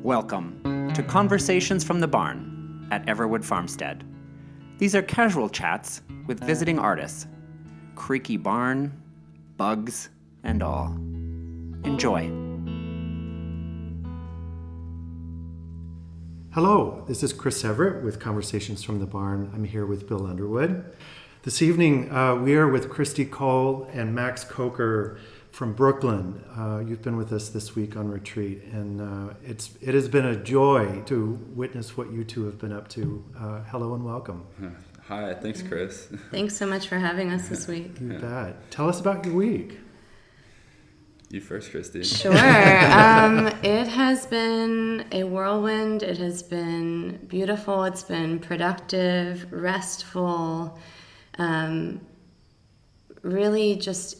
Welcome to Conversations from the Barn at Everwood Farmstead. These are casual chats with visiting artists. Creaky barn, bugs, and all. Enjoy. Hello, this is Chris Everett with Conversations from the Barn. I'm here with Bill Underwood. This evening, we are with Kristi Cole and Max Coker from Brooklyn. You've been with us this week on retreat, and it has been a joy to witness what you two have been up to. Hello and welcome. Hi, thanks, Chris. Thanks so much for having us this week. You bet. Tell us about your week. You first, Kristi. Sure. It has been a whirlwind. It has been beautiful. It's been productive, restful, really just,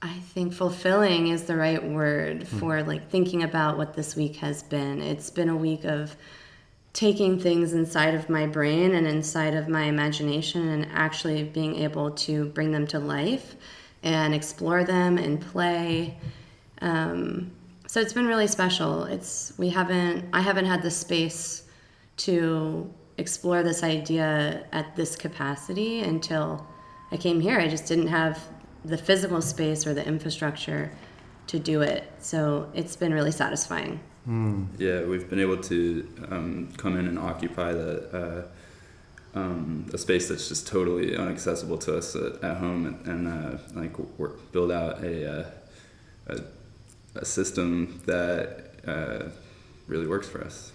I think fulfilling is the right word for thinking about what this week has been. It's been a week of taking things inside of my brain and inside of my imagination and actually being able to bring them to life and explore them and play. So it's been really special. I haven't had the space to explore this idea at this capacity until I came here. I just didn't have the physical space or the infrastructure to do it. So it's been really satisfying. Yeah, we've been able to come in and occupy a space that's just totally inaccessible to us at home, and build out a system that really works for us.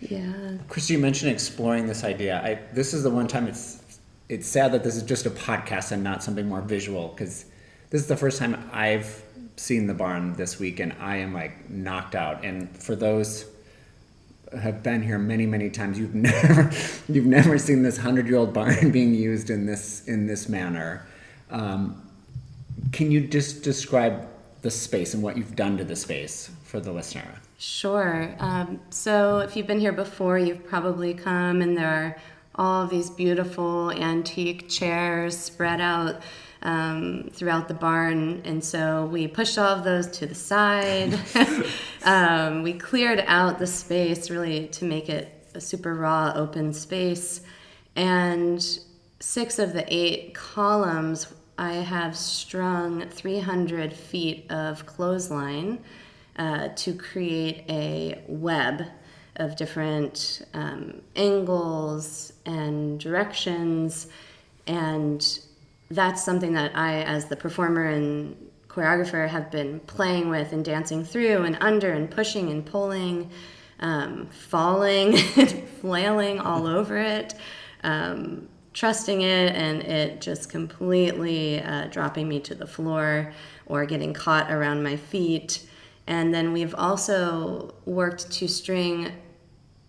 Yeah. Kristi, you mentioned exploring this idea. This is the one time it's sad that this is just a podcast and not something more visual, because this is the first time I've seen the barn this week, and I am knocked out. And for those who have been here many, many times, you've never seen this 100-year-old barn being used in this manner. Can you just describe the space and what you've done to the space for the listener? Sure. So if you've been here before, you've probably come, and there are all of these beautiful antique chairs spread out throughout the barn. And so we pushed all of those to the side. We cleared out the space really to make it a super raw, open space. And 6 of the 8 columns, I have strung 300 feet of clothesline to create a web of different angles and directions. And that's something that I, as the performer and choreographer, have been playing with and dancing through and under and pushing and pulling, falling and flailing all over it, trusting it, and it just completely dropping me to the floor or getting caught around my feet. And then we've also worked to string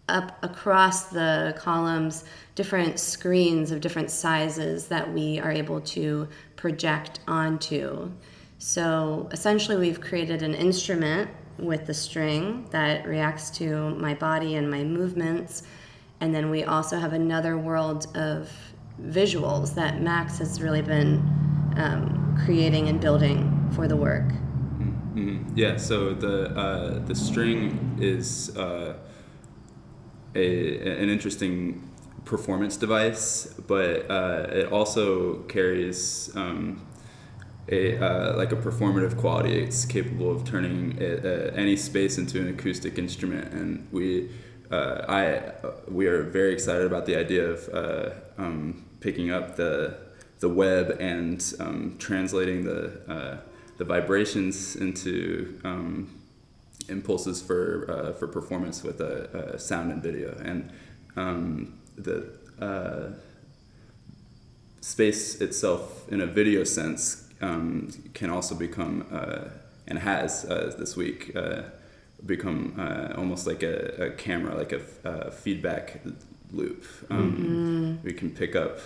up across the columns different screens of different sizes that we are able to project onto. So essentially we've created an instrument with the string that reacts to my body and my movements. And then we also have another world of visuals that Max has really been creating and building for the work. Mm-hmm. Yeah, so the string is an interesting performance device, but it also carries a performative quality. It's capable of turning any space into an acoustic instrument, and we are very excited about the idea of picking up the web and translating the vibrations into impulses for performance with a sound and video. And the space itself, in a video sense, can also become, and has this week, become almost like a camera, like a feedback loop. We can pick up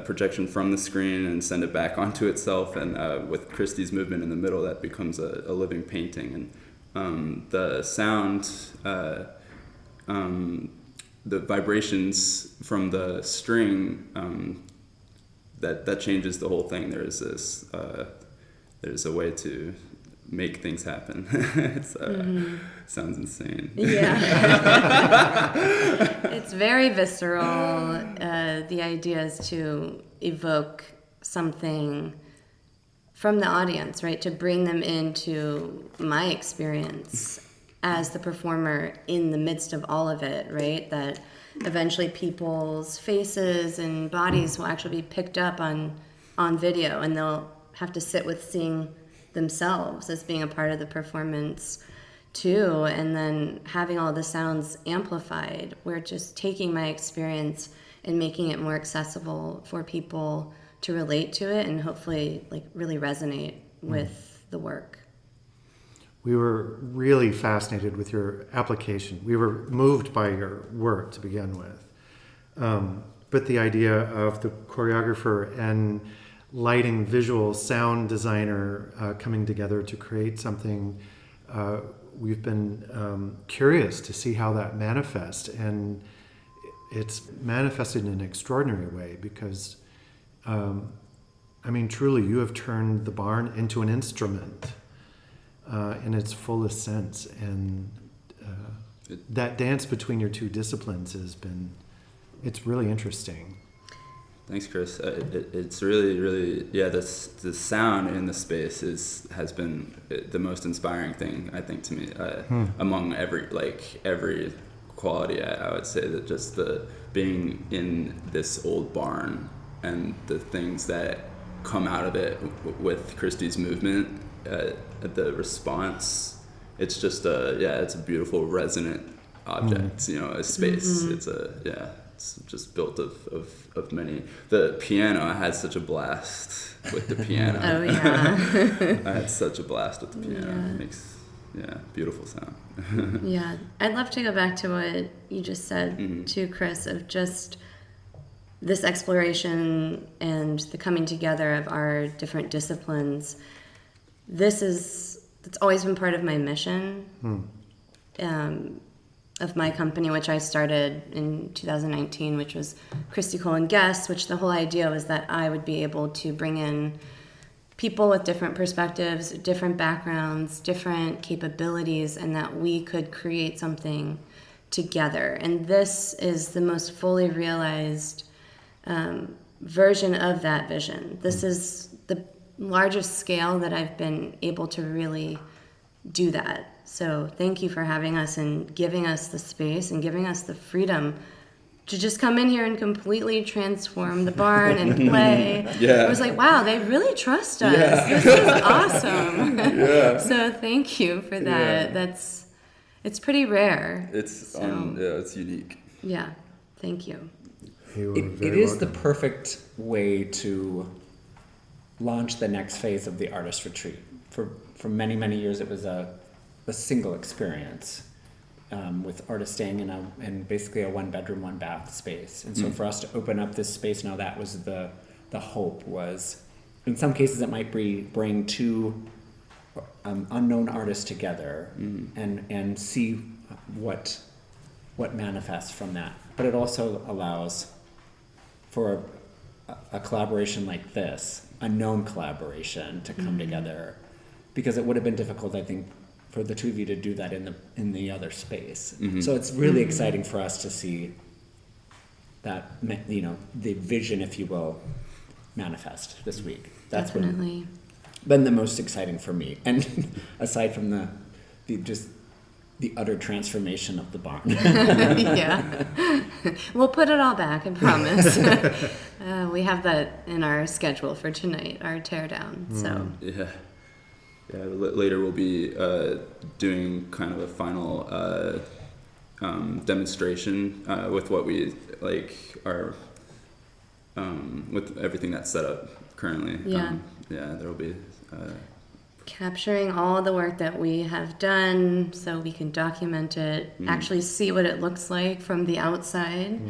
projection from the screen and send it back onto itself, and with Kristi's movement in the middle, that becomes a living painting. And the sound, the vibrations from the string, that changes the whole thing. There's a way to make things happen. It's sounds insane. Yeah. It's very visceral. The idea is to evoke something from the audience, right? To bring them into my experience as the performer in the midst of all of it, right? That eventually people's faces and bodies will actually be picked up on video, and they'll have to sit with seeing themselves as being a part of the performance too, and then having all the sounds amplified. We're just taking my experience and making it more accessible for people to relate to it and hopefully like really resonate with the work. We were really fascinated with your application. We were moved by your work to begin with. But the idea of the choreographer and lighting, visual, sound designer coming together to create something, we've been curious to see how that manifests. And it's manifested in an extraordinary way because, truly, you have turned the barn into an instrument in its fullest sense. And that dance between your two disciplines it's really interesting. Thanks, Chris. It's really, the sound in the space has been the most inspiring thing, I think, to me, among every quality. I would say that just the being in this old barn and the things that come out of it with Kristi's movement, the response, it's just it's a beautiful resonant object, a space. It's just built of many. The piano, I had such a blast with the piano. Oh, yeah. I had such a blast with the piano. It makes, beautiful sound. Yeah. I'd love to go back to what you just said too, Chris, of just this exploration and the coming together of our different disciplines. It's always been part of my mission. Of my company, which I started in 2019, which was Kristi Cole Guests, which the whole idea was that I would be able to bring in people with different perspectives, different backgrounds, different capabilities, and that we could create something together. And this is the most fully realized version of that vision. This is the largest scale that I've been able to really do that. So thank you for having us and giving us the space and giving us the freedom to just come in here and completely transform the barn and play. Yeah. It was like, wow, they really trust us. Yeah. This is awesome. Yeah. So thank you for that. Yeah. It's pretty rare. It's unique. Yeah, thank you. It is the perfect way to launch the next phase of the artist retreat. For many, many years, it was a single experience with artists staying in basically a one-bedroom, one-bath space. And so for us to open up this space now, that was the hope was, in some cases, it might bring two unknown artists together and see what manifests from that. But it also allows for a collaboration like this, a known collaboration, to come together, because it would have been difficult, I think, for the two of you to do that in the other space. So it's really exciting for us to see that, the vision, if you will, manifest this week. That's Definitely. been the most exciting for me, and aside from the utter transformation of the barn. Yeah. We'll put it all back, I promise. We have that in our schedule for tonight, our teardown. So. Yeah. Yeah, later we'll be doing kind of a final demonstration with what we are with everything that's set up currently. Yeah. There will be capturing all the work that we have done so we can document it, actually see what it looks like from the outside,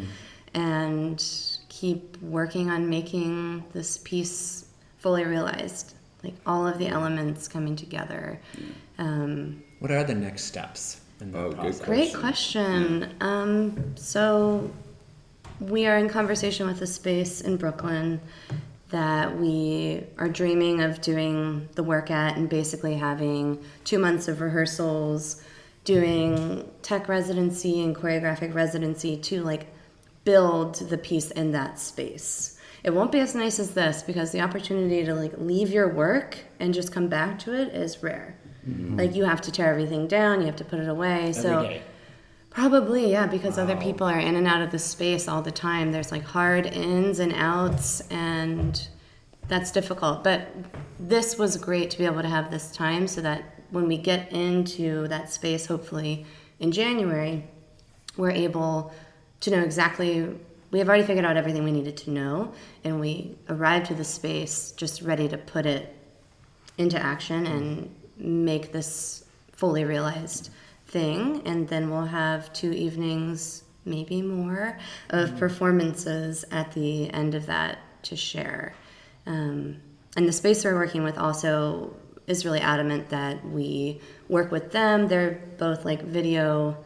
and keep working on making this piece fully realized. Like all of the elements coming together. What are the next steps in the process? Great question. So we are in conversation with a space in Brooklyn, that we are dreaming of doing the work at, and basically having 2 months of rehearsals, doing tech residency and choreographic residency to like build the piece in that space. It won't be as nice as this because the opportunity to like leave your work and just come back to it is rare. Like you have to tear everything down, you have to put it away. Every day. Probably, yeah, because other people are in and out of the space all the time. There's like hard ins and outs, and that's difficult. But this was great to be able to have this time so that when we get into that space, hopefully in January, we're able to know exactly, we have already figured out everything we needed to know, and we arrived to the space just ready to put it into action and make this fully realized thing. And then we'll have 2 evenings, maybe more, of performances at the end of that to share. And the space we're working with also is really adamant that we work with them. They're both like video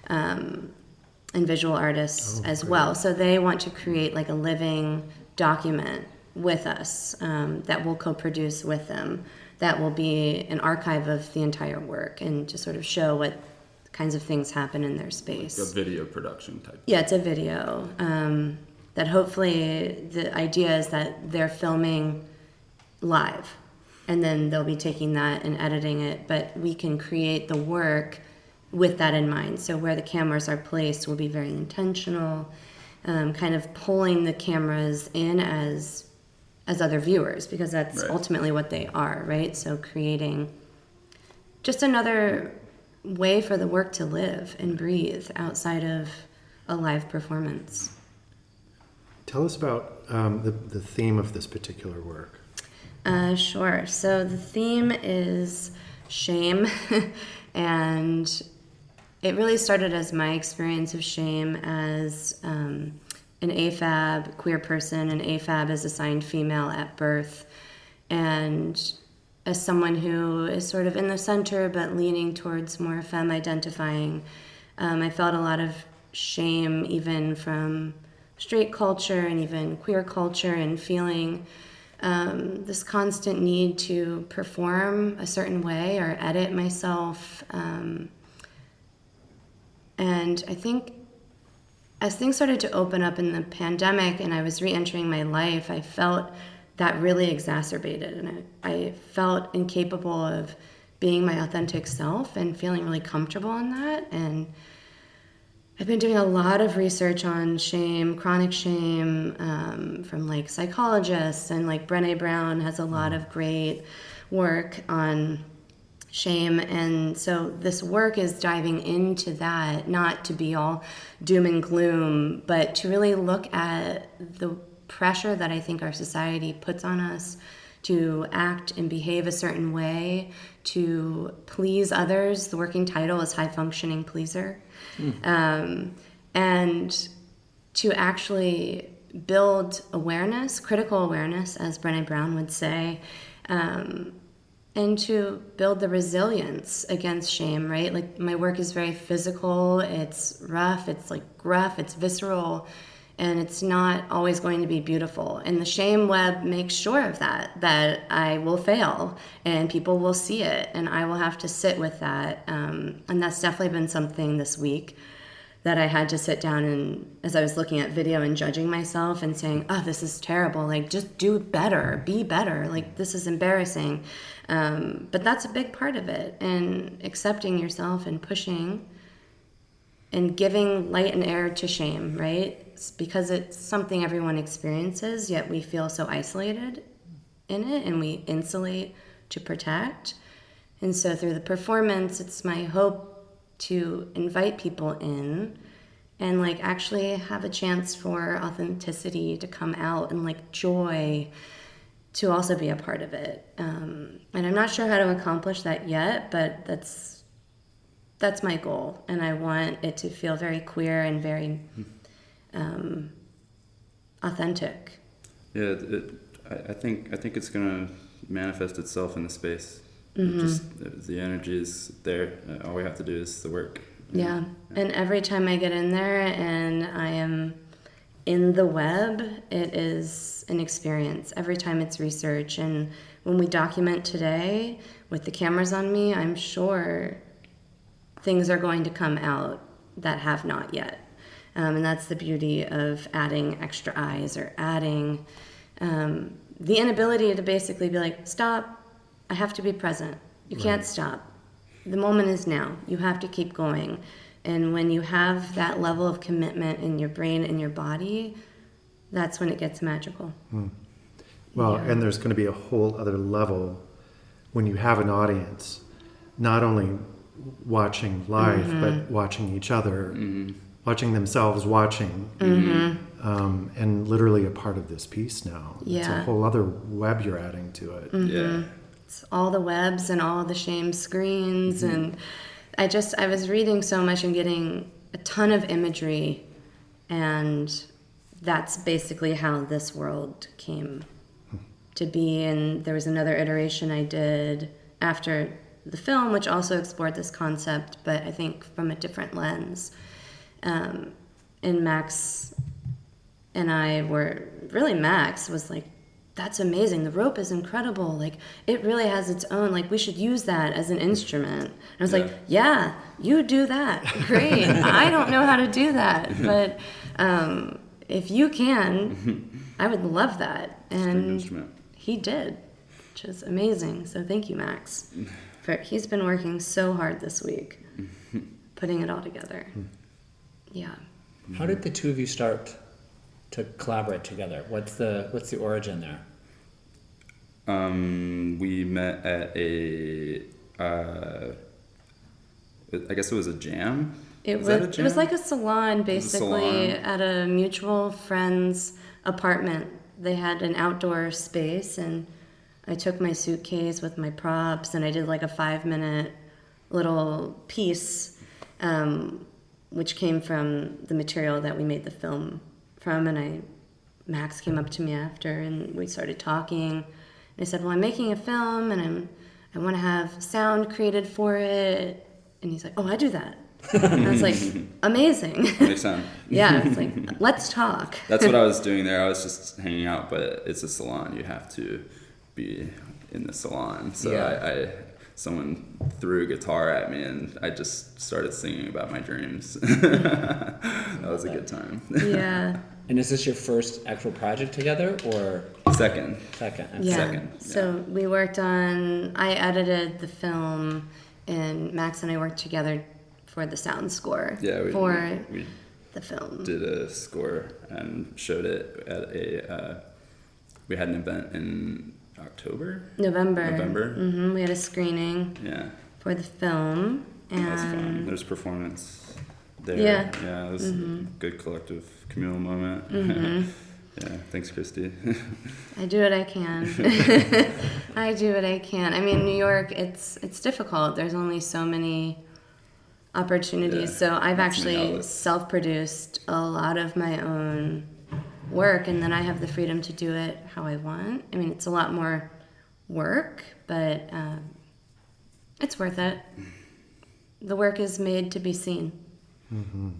and visual artists as well. So they want to create like a living document with us that we'll co-produce with them. That will be an archive of the entire work and to sort of show what kinds of things happen in their space. Like a video production type. Yeah, it's a video. That hopefully the idea is that they're filming live and then they'll be taking that and editing it, but we can create the work with that in mind. So where the cameras are placed will be very intentional, kind of pulling the cameras in as other viewers, because that's ultimately what they are, right? So creating just another way for the work to live and breathe outside of a live performance. Tell us about the theme of this particular work. Sure. So the theme is shame, and it really started as my experience of shame as an AFAB queer person. An AFAB is assigned female at birth, and as someone who is sort of in the center but leaning towards more femme identifying, I felt a lot of shame even from straight culture and even queer culture, and feeling this constant need to perform a certain way or edit myself. And I think as things started to open up in the pandemic and I was re-entering my life, I felt that really exacerbated, and I felt incapable of being my authentic self and feeling really comfortable in that. And I've been doing a lot of research on shame, chronic shame, from like psychologists, and like Brené Brown has a lot of great work on shame. And so this work is diving into that, not to be all doom and gloom, but to really look at the pressure that I think our society puts on us to act and behave a certain way, to please others. The working title is High Functioning Pleaser. And to actually build awareness, critical awareness, as Brené Brown would say, and to build the resilience against shame, right? Like my work is very physical, it's rough, it's like gruff, it's visceral, and it's not always going to be beautiful. And the shame web makes sure of that I will fail and people will see it and I will have to sit with that. And that's definitely been something this week that I had to sit down and, as I was looking at video and judging myself and saying, oh, this is terrible. Like, just do better, be better. Like, this is embarrassing. But that's a big part of it. And accepting yourself and pushing and giving light and air to shame, right? It's because it's something everyone experiences, yet we feel so isolated in it and we insulate to protect. And so through the performance, it's my hope to invite people in and like actually have a chance for authenticity to come out and like joy to also be a part of it. And I'm not sure how to accomplish that yet, but that's my goal. And I want it to feel very queer and very authentic. Yeah, I think it's gonna manifest itself in the space. Mm-hmm. Just the energy is there. All we have to do is the work. Yeah. And every time I get in there and I am in the web, it is an experience. Every time it's research. And when we document today with the cameras on me, I'm sure things are going to come out that have not yet. And that's the beauty of adding extra eyes or adding the inability to basically be like, stop, I have to be present. You can't stop. The moment is now. You have to keep going. And when you have that level of commitment in your brain and your body, that's when it gets magical. Well, and there's going to be a whole other level when you have an audience, not only watching live, but watching each other, watching themselves watching, and literally a part of this piece now. It's a whole other web you're adding to it. Yeah. It's all the webs and all the shame screens. And I was reading so much and getting a ton of imagery, and that's basically how this world came to be. And there was another iteration I did after the film, which also explored this concept, but I think from a different lens. And Max and I were, really Max was like, that's amazing. The rope is incredible. Like, it really has its own, like, we should use that as an instrument. And I was like, yeah, you do that. Great. I don't know how to do that. But if you can, I would love that. And he did, which is amazing. So thank you, Max. He's been working so hard this week, putting it all together. Yeah. How did the two of you start to collaborate together? What's the origin there? We met at I guess it was a jam. It was like a salon, basically, at a mutual friend's apartment. They had an outdoor space, and I took my suitcase with my props, and I did like a 5-minute little piece, which came from the material that we made the film from. And Max came up to me after, and we started talking. And I said, well, I'm making a film, and I want to have sound created for it. And he's like, oh, I do that. And I was like, amazing. Makes sense. Yeah, it's like, let's talk. That's what I was doing there. I was just hanging out, but it's a salon. You have to be in the salon. So someone threw a guitar at me, and I just started singing about my dreams. That was a good time. Yeah. And is this your first actual project together, or Second. second? Yeah. Second. So we worked I edited the film, and Max and I worked together for the sound score we the film. Did a score and showed it at we had an event in November. We had a screening for the film. And that was fun. There's performance there. Yeah, it was a good collective communal moment. Yeah, thanks, Kristi. I do what I can. I do what I can. I mean, New York, it's difficult. There's only so many opportunities. Yeah, so I've actually self-produced a lot of my own work, and then I have the freedom to do it how I want. I mean, it's a lot more work, but it's worth it. The work is made to be seen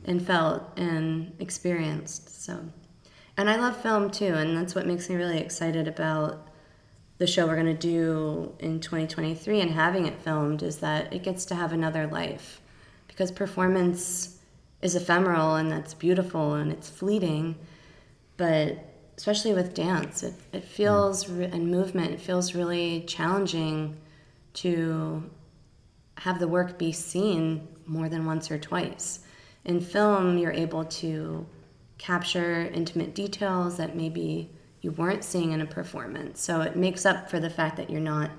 and felt and experienced. So, and I love film too, and that's what makes me really excited about the show we're going to do in 2023 and having it filmed, is that it gets to have another life, because performance is ephemeral, and that's beautiful and it's fleeting. But especially with dance, it feels, and movement, it feels really challenging to have the work be seen more than once or twice. In film, you're able to capture intimate details that maybe you weren't seeing in a performance. So it makes up for the fact that you're not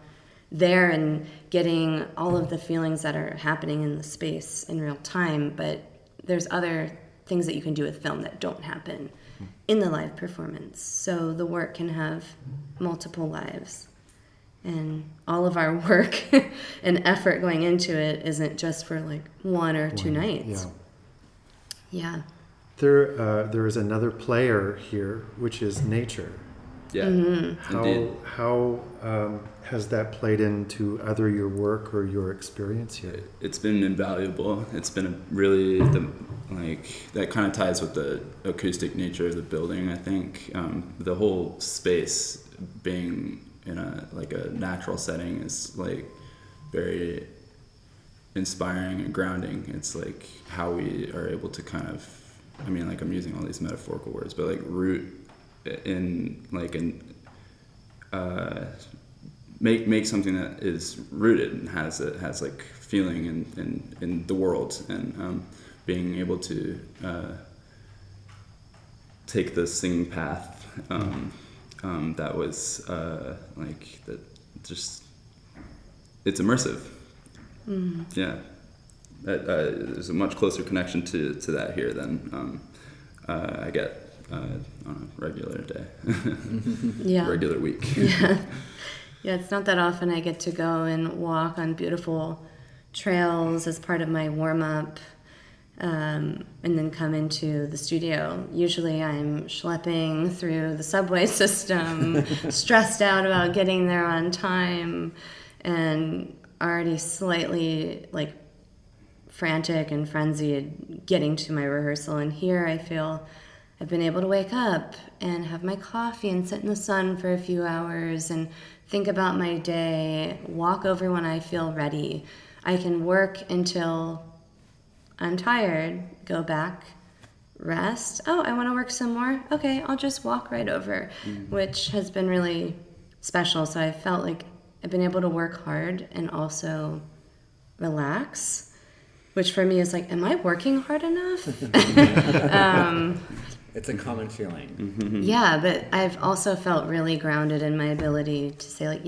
there and getting all of the feelings that are happening in the space in real time. But there's other things that you can do with film that don't happen in the live performance. So the work can have multiple lives. And all of our work and effort going into it isn't just for like 1 or 2 nights. Yeah. There is another player here, which is nature. Yeah, How indeed. has that played into either your work or your experience here? It's been invaluable. It's been really that kind of ties with the acoustic nature of the building. I think the whole space being in a natural setting is like very inspiring and grounding. It's like how we are able to kind of, I mean, like I'm using all these metaphorical words, but like root in make something that is rooted and has like feeling in the world, and being able to take the singing path that was that just it's immersive. Yeah, there's a much closer connection to that here than I get on a regular day, Yeah. regular week. Yeah. Yeah, it's not that often I get to go and walk on beautiful trails as part of my warm-up, and then come into the studio. Usually I'm schlepping through the subway system, stressed out about getting there on time, and already slightly frantic and frenzied getting to my rehearsal. And here I feel I've been able to wake up and have my coffee and sit in the sun for a few hours and think about my day, walk over when I feel ready. I can work until I'm tired, go back, rest. Oh, I want to work some more? Okay, I'll just walk right over, which has been really special. So I felt like I've been able to work hard and also relax, which for me is like, am I working hard enough? It's a common feeling. Yeah, but I've also felt really grounded in my ability to say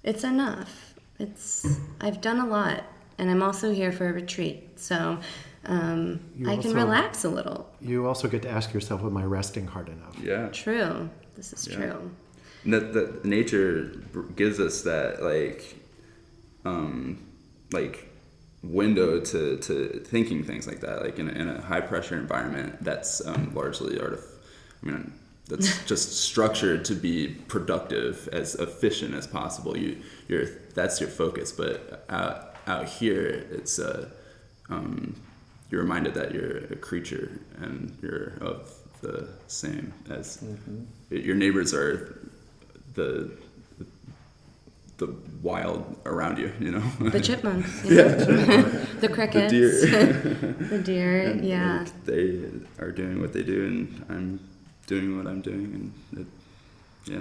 it's enough. I've done a lot, and I'm also here for a retreat, so I can relax a little. You also get to ask yourself, am I resting hard enough? Yeah. True. This is true. And that nature gives us that window to thinking things like that, like in a high pressure environment that's largely that's just structured to be productive, as efficient as possible. That's your focus, but out here it's you're reminded that you're a creature and you're of the same as your neighbors are the wild around you, The chipmunks, Yeah. the crickets, the deer, And, yeah. they are doing what they do, and I'm doing what I'm doing, and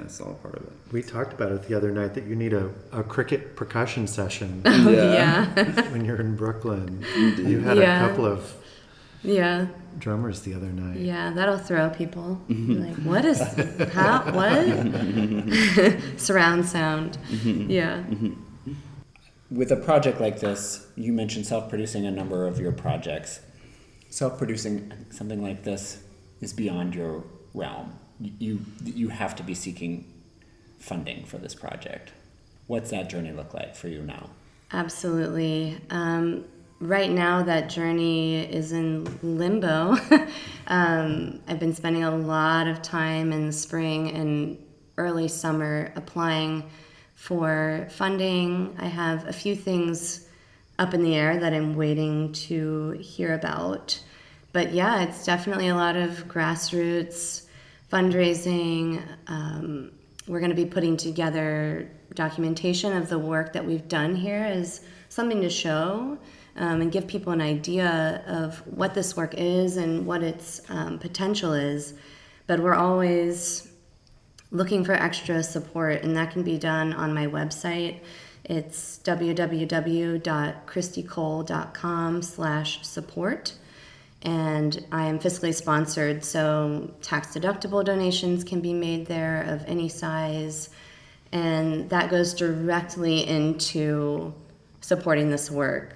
it's all part of it. We talked about it the other night that you need a cricket percussion session Yeah. when you're in Brooklyn. You had a couple of Yeah. drummers the other night. Yeah, that'll throw people. Like, what? Surround sound. Yeah. With a project like this, you mentioned self-producing a number of your projects. Self-producing something like this is beyond your realm. You have to be seeking funding for this project. What's that journey look like for you now? Absolutely. Right now, that journey is in limbo. I've been spending a lot of time in the spring and early summer applying for funding. I have a few things up in the air that I'm waiting to hear about. But yeah, it's definitely a lot of grassroots fundraising. We're going to be putting together documentation of the work that we've done here as something to show. And give people an idea of what this work is and what its potential is. But we're always looking for extra support, and that can be done on my website. It's www.kristicole.com/support. And I am fiscally sponsored, so tax-deductible donations can be made there of any size. And that goes directly into supporting this work.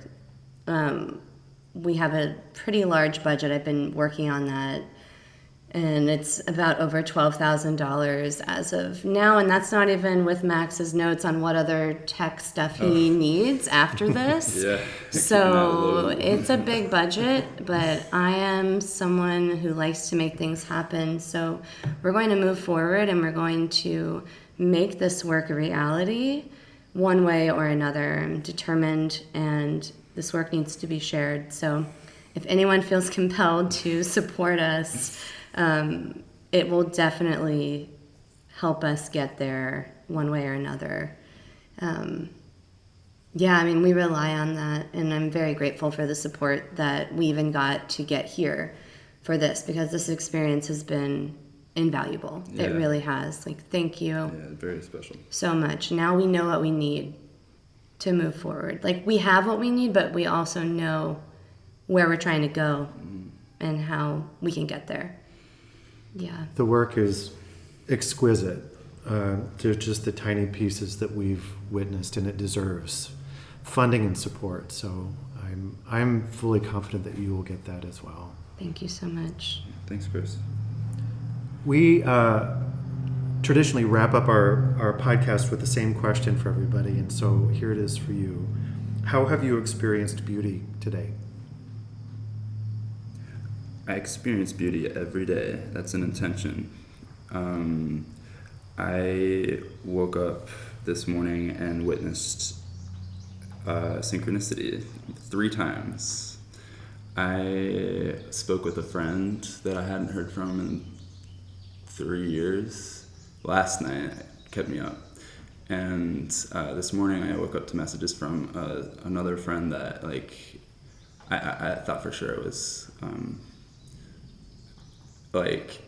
We have a pretty large budget. I've been working on that And it's about over $12,000 as of now. And that's not even with Max's notes on what other tech stuff he needs after this. Yeah. So it's a big budget, but I am someone who likes to make things happen. So we're going to move forward and we're going to make this work a reality one way or another. I'm determined, and this work needs to be shared. So if anyone feels compelled to support us, it will definitely help us get there one way or another. Yeah, I mean, we rely on that, and I'm very grateful for the support that we even got to get here for this, because this experience has been invaluable. Yeah. It really has. Like, thank you Yeah, very special. so much. Now we know what we need to move forward. Like, we have what we need, but we also know where we're trying to go and how we can get there. Yeah. The work is exquisite. They're just the tiny pieces that we've witnessed, and it deserves funding and support. So I'm fully confident that you will get that as well. Thank you so much. Thanks, Chris. We traditionally wrap up our podcast with the same question for everybody, and so here it is for you. How have you experienced beauty today? I experience beauty every day. That's an intention. I woke up this morning and witnessed synchronicity 3 times. I spoke with a friend that I hadn't heard from in 3 years. Last night kept me up. And this morning I woke up to messages from another friend that I thought for sure it was like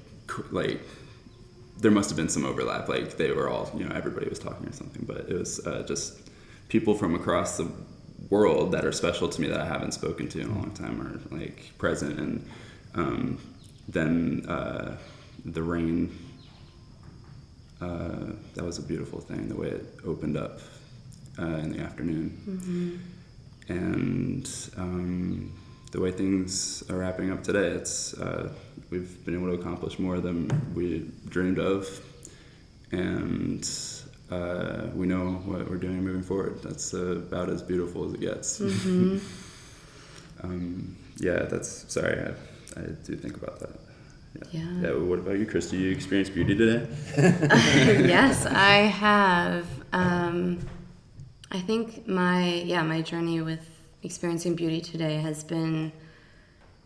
there must have been some overlap. Like they were all, everybody was talking or something, but it was just people from across the world that are special to me that I haven't spoken to in a long time are like present. And then the rain, that was a beautiful thing, the way it opened up in the afternoon. Mm-hmm. And the way things are wrapping up today, it's we've been able to accomplish more than we dreamed of, and we know what we're doing moving forward. That's about as beautiful as it gets. Mm-hmm. Sorry, I do think about that. Yeah. What about you, Kristi? You experienced beauty today? Yes, I have. I think my journey with experiencing beauty today has been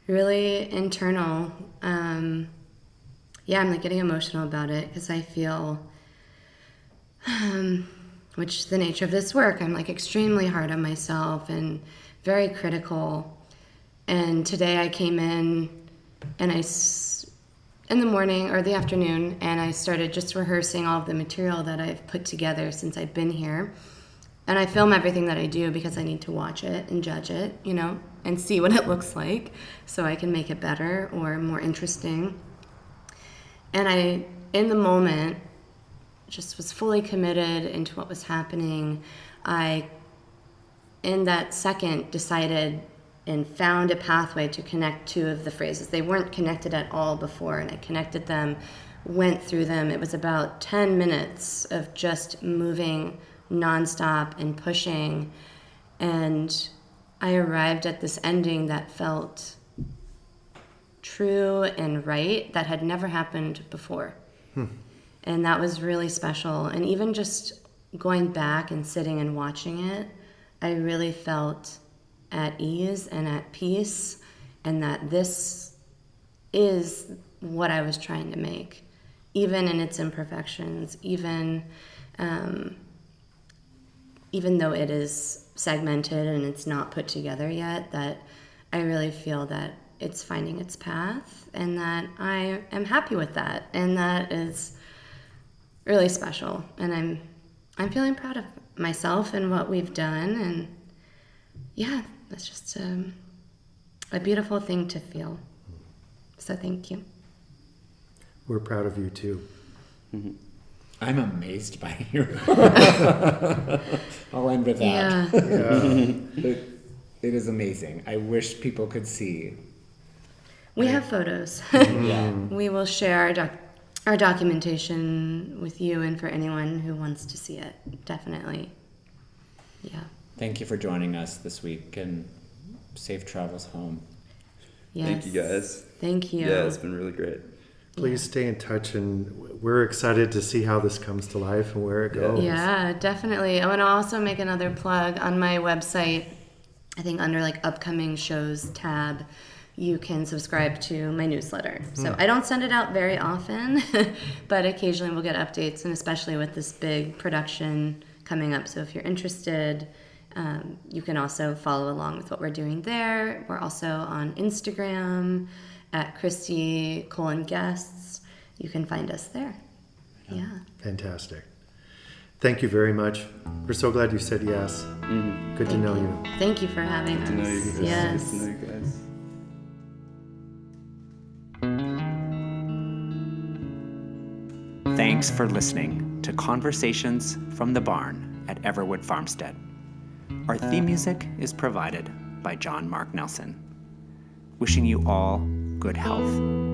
really internal. I'm like getting emotional about it because I feel, which the nature of this work, I'm like extremely hard on myself and very critical. And today I came in and in the morning or the afternoon, and I started just rehearsing all of the material that I've put together since I've been here. And I film everything that I do because I need to watch it and judge it, and see what it looks like so I can make it better or more interesting. And I, in the moment, just was fully committed into what was happening. I, in that second, decided and found a pathway to connect 2 of the phrases. They weren't connected at all before, and I connected them, went through them. It was about 10 minutes of just moving nonstop and pushing, and I arrived at this ending that felt true and right, that had never happened before. And that was really special. And even just going back and sitting and watching it, I really felt at ease and at peace, and that this is what I was trying to make, even in its imperfections, even though it is segmented and it's not put together yet, that I really feel that it's finding its path, and that I am happy with that, and that is really special. And I'm feeling proud of myself and what we've done, and yeah, that's just a beautiful thing to feel. So thank you. We're proud of you too. Mm-hmm. I'm amazed by you. I'll end with that. Yeah. It is amazing. I wish people could see. We have photos. Yeah. We will share our documentation with you and for anyone who wants to see it. Definitely. Yeah. Thank you for joining us this week, and safe travels home. Yes. Thank you guys. Thank you. Yeah, it's been really great. Please stay in touch, and we're excited to see how this comes to life and where it goes. Yeah, definitely. I want to also make another plug on my website. I think under like upcoming shows tab, you can subscribe to my newsletter. So I don't send it out very often, but occasionally we'll get updates, and especially with this big production coming up. So if you're interested, you can also follow along with what we're doing there. We're also on Instagram at KRISTI Cole Guests. You can find us there. Yeah. Fantastic. Thank you very much. We're so glad you said yes. Good to know you. Thank you for having us. Good to know you guys. Yes. Good to know you guys. Thanks for listening to Conversations from the Barn at Everwood Farmstead. Our theme music is provided by John Mark Nelson. Wishing you all good health.